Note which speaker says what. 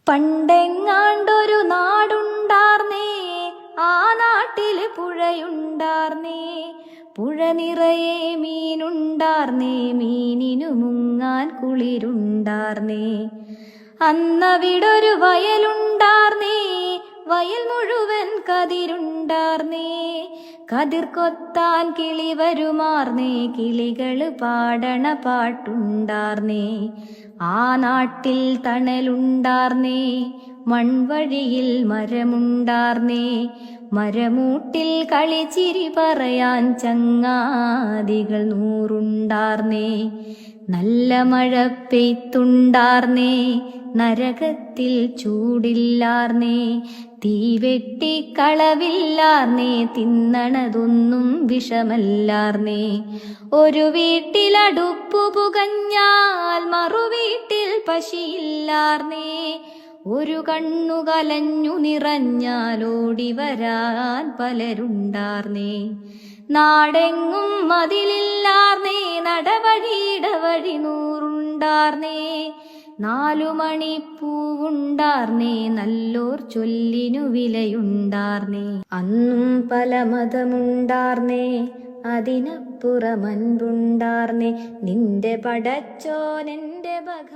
Speaker 1: പണ്ടെങ്ങാണ്ടൊരു നാടുണ്ടാർന്നേ, ആ നാട്ടില് പുഴയുണ്ടാർന്നേ. പുഴ നിറയെ മീനുണ്ടാർന്നേ, മീനിനു മുങ്ങാൻ കുളിരുണ്ടാർന്നേ. അന്നവിടൊരു വയലുണ്ടാർന്നേ, വയൽ മുഴുവൻ കതിരുണ്ടാർന്നേ. കതിർ കൊത്താൻ കിളി വരുമാർന്നേ, കിളികള് പാടണ പാട്ടുണ്ടാർന്നേ. ആ നാട്ടിൽ തണലുണ്ടാർന്നേ, മൺവഴിയിൽ മരമുണ്ടാർന്നേ. മരമൂട്ടിൽ കളിച്ചിരി പറയാൻ ചങ്ങാതികൾ 100 നല്ല മഴ പെയ്ത്തുണ്ടാർന്നേ, നരകത്തിൽ ചൂടില്ലാർന്നേ. തീവെട്ടി കളവില്ലാർന്നേ, തിന്നണതൊന്നും വിഷമല്ലാർന്നേ. ഒരു വീട്ടിലടുപ്പു പുകഞ്ഞാൽ മറുവീട്ടിൽ പശിയില്ലാർന്നേ. ഒരു കണ്ണു കലഞ്ഞു നിറഞ്ഞാൽ ഓടിവരാൻ പലരുണ്ടാർന്നേ. നാടെങ്ങും മതിലില്ലാർന്നേ, നടവഴിയിടവഴി 100 4 മണിപ്പൂവുണ്ടാർന്നേ, നല്ലോർ ചൊല്ലിനു വിലയുണ്ടാർന്നേ. അന്നും പല മതമുണ്ടാർന്നേ, അതിനപ്പുറമൻപുണ്ടാർന്നേ. നിന്റെ പടച്ചോനെന്റെ ഭഗ